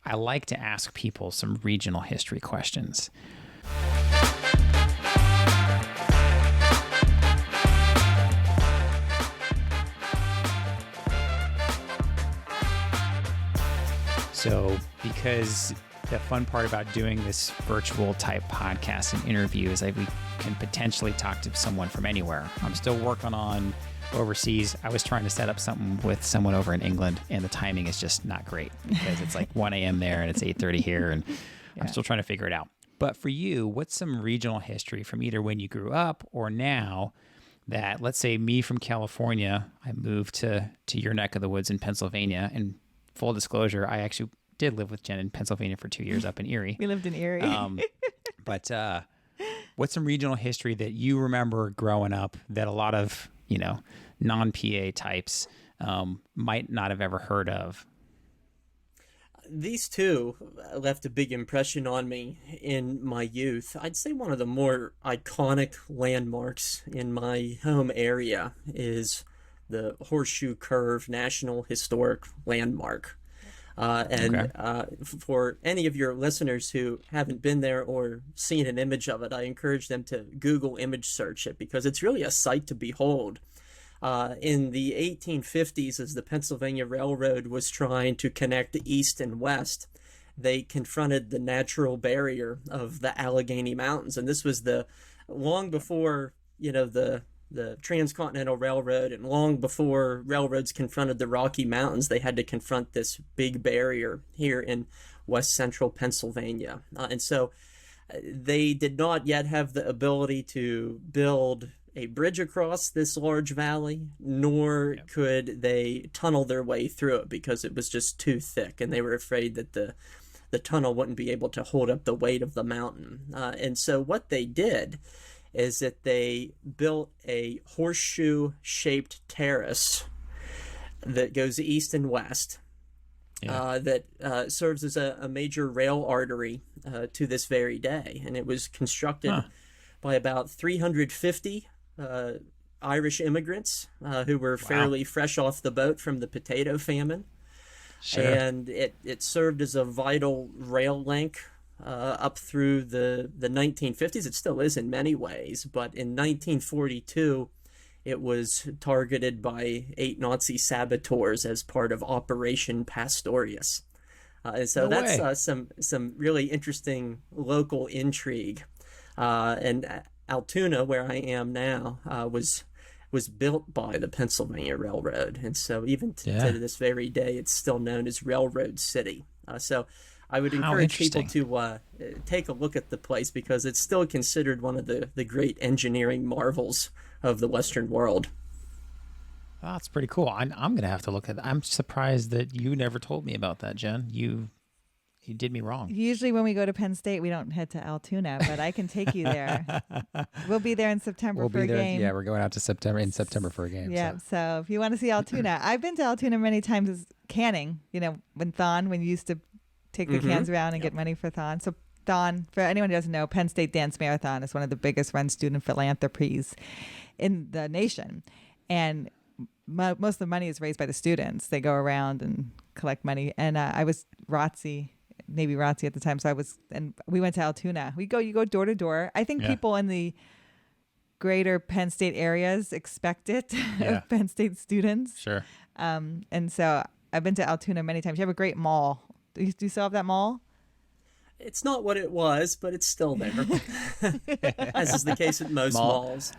I like to ask people some regional history questions. So, because the fun part about doing this virtual type podcast and interview is that we can potentially talk to someone from anywhere. I'm still working on overseas. I was trying to set up something with someone over in England, and the timing is just not great because it's like 1 a.m. there and it's 8:30 here, and I'm still trying to figure it out. But for you, what's some regional history from either when you grew up or now that, let's say me from California, I moved to your neck of the woods in Pennsylvania, and full disclosure, I actually did live with Jen in Pennsylvania for 2 years up in Erie. We lived in Erie. But what's some regional history that you remember growing up that a lot of, non-PA types might not have ever heard of? These two left a big impression on me in my youth. I'd say one of the more iconic landmarks in my home area is the Horseshoe Curve National Historic Landmark. For any of your listeners who haven't been there or seen an image of it, I encourage them to Google image search it because it's really a sight to behold. In the 1850s, as the Pennsylvania Railroad was trying to connect the East and West, they confronted the natural barrier of the Allegheny Mountains. And this was long before, the Transcontinental Railroad, and long before railroads confronted the Rocky Mountains, they had to confront this big barrier here in west central Pennsylvania. And so they did not yet have the ability to build a bridge across this large valley, nor could they tunnel their way through it because it was just too thick, and they were afraid that the tunnel wouldn't be able to hold up the weight of the mountain. And so what they did is that they built a horseshoe-shaped terrace that goes east and west, that serves as a major rail artery to this very day. And it was constructed by about 350 Irish immigrants who were fairly fresh off the boat from the potato famine. Sure. And it served as a vital rail link up through the 1950s. It still is in many ways, but in 1942, it was targeted by 8 Nazi saboteurs as part of Operation Pastorius. And so that's some really interesting local intrigue. And Altoona, where I am now, was built by the Pennsylvania Railroad. And so even to this very day, it's still known as Railroad City. So I would encourage people to take a look at the place because it's still considered one of the great engineering marvels of the Western world. Oh, that's pretty cool. I'm going to have to look at that. I'm surprised that you never told me about that, Jen. You did me wrong. Usually when we go to Penn State, we don't head to Altoona, but I can take you there. We'll be there in September for a game. Yeah, we're going out to September for a game. Yeah, so if you want to see Altoona, I've been to Altoona many times as canning, when you used to take the cans around and get money for Thon. So Thon, for anyone who doesn't know, Penn State Dance Marathon is one of the biggest run student philanthropies in the nation. And most of the money is raised by the students. They go around and collect money. And I was Navy ROTC at the time. So we went to Altoona. You go door to door. I think people in the greater Penn State areas expect it of Penn State students. Sure. And so I've been to Altoona many times. You have a great mall. Do you still have that mall? It's not what it was, but it's still there, as is the case at most malls.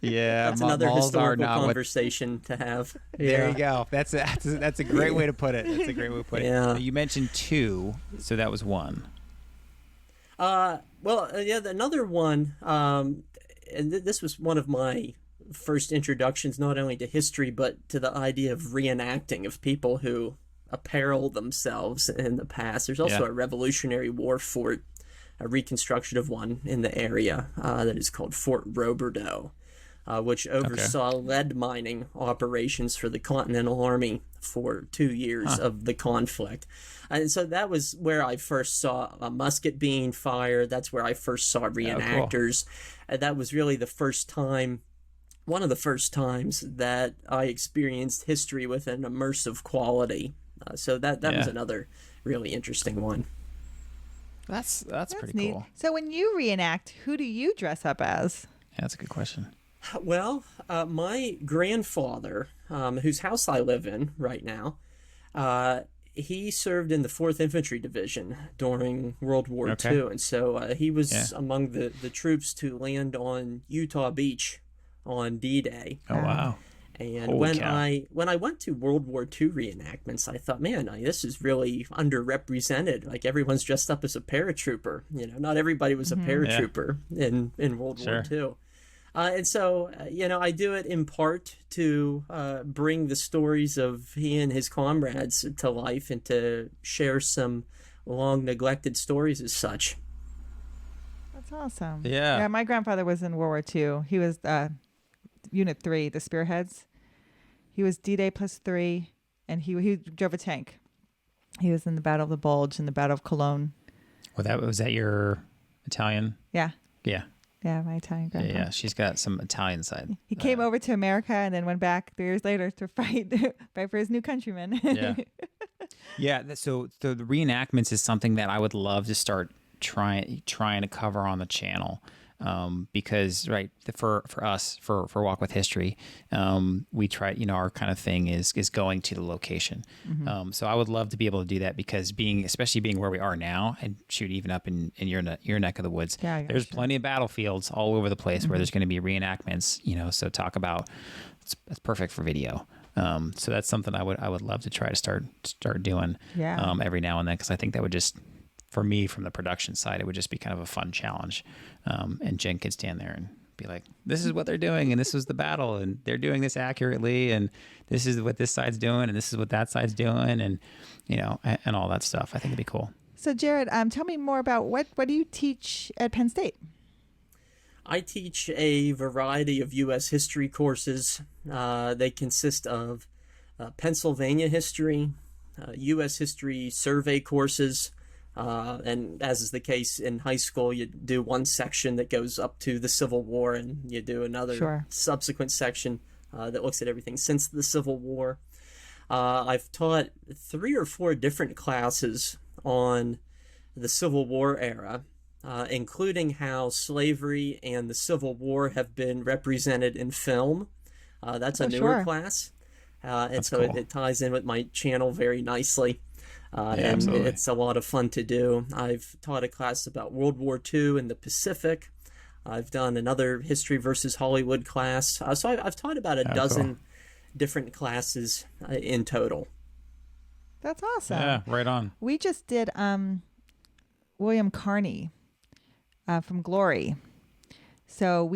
Yeah, that's another historical conversation to have. There you go. That's a great way to put it. That's a great way to put it. Yeah. You mentioned 2, so that was 1. Another one, and this was one of my first introductions, not only to history, but to the idea of reenacting, of people who apparel themselves in the past. There's also a Revolutionary War fort, a reconstruction of one in the area that is called Fort Roberdeau, which oversaw lead mining operations for the Continental Army for 2 years of the conflict. And so that was where I first saw a musket being fired. That's where I first saw reenactors. And that was really one of the first times that I experienced history with an immersive quality. So that was another really interesting one. That's pretty neat. cool. So when you reenact, who do you dress up as? Yeah, that's a good question. Well, my grandfather, whose house I live in right now, he served in the 4th Infantry Division during World War II, and so he was among the troops to land on Utah Beach on D-Day. Oh, wow. And Holy cow. when I went to World War II reenactments, I thought, man, this is really underrepresented. Like, everyone's dressed up as a paratrooper. You know, not everybody was a paratrooper in World War II. And so, I do it in part to bring the stories of he and his comrades to life and to share some long neglected stories as such. That's awesome. Yeah. Yeah, my grandfather was in World War II. He was Unit 3, the Spearheads. He was D-Day +3, and he drove a tank. He was in the Battle of the Bulge and the Battle of Cologne. Well, was that your Italian? Yeah. Yeah. Yeah, my Italian grandpa. Yeah, she's got some Italian side. He came over to America and then went back 3 years later to fight for his new countrymen. Yeah. Yeah, so the reenactments is something that I would love to start trying to cover on the channel. Because for us for Walk with History, we try, our kind of thing is going to the location. So I would love to be able to do that, because especially being where we are now, and shoot, even up in your neck of the woods, there's plenty of battlefiels all over the place where there's going to be reenactments, so talk about, it's perfect for video. So that's something I would love to try to start doing every now and then, because I think that would just, for me, from the production side, it would just be kind of a fun challenge. And Jen could stand there and be like, this is what they're doing, and this was the battle, and they're doing this accurately, and this is what this side's doing, and this is what that side's doing, and and all that stuff. I think it'd be cool. So Jared, tell me more about what do you teach at Penn State? I teach a variety of U.S. history courses. They consist of Pennsylvania history, U.S. history survey courses, and as is the case in high school, you do one section that goes up to the Civil War, and you do another subsequent section that looks at everything since the Civil War. I've taught 3 or 4 different classes on the Civil War era, including how slavery and the Civil War have been represented in film. That's a newer class, and so cool. it ties in with my channel very nicely. And absolutely. It's a lot of fun to do. I've taught a class about World War II in the Pacific. I've done another History versus Hollywood class. So I've taught about a dozen different classes in total. That's awesome. Yeah, right on. We just did William Carney from Glory. So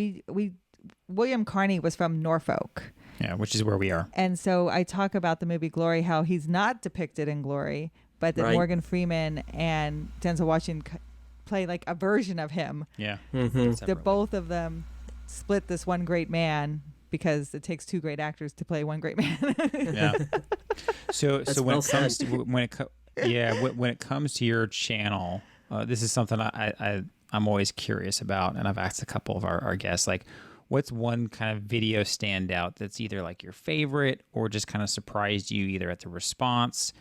William Carney was from Norfolk. Yeah, which is where we are. And so I talk about the movie Glory, how he's not depicted in Glory, but that Morgan Freeman and Denzel Washington play like a version of him. Yeah. The both of them split this one great man, because it takes 2 great actors to play one great man. Yeah. So when it comes to your channel, this is something I'm always curious about, and I've asked a couple of our guests, like, what's one kind of video standout that's either like your favorite or just kind of surprised you either at the response?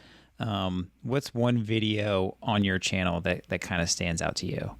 What's one video on your channel that kind of stands out to you?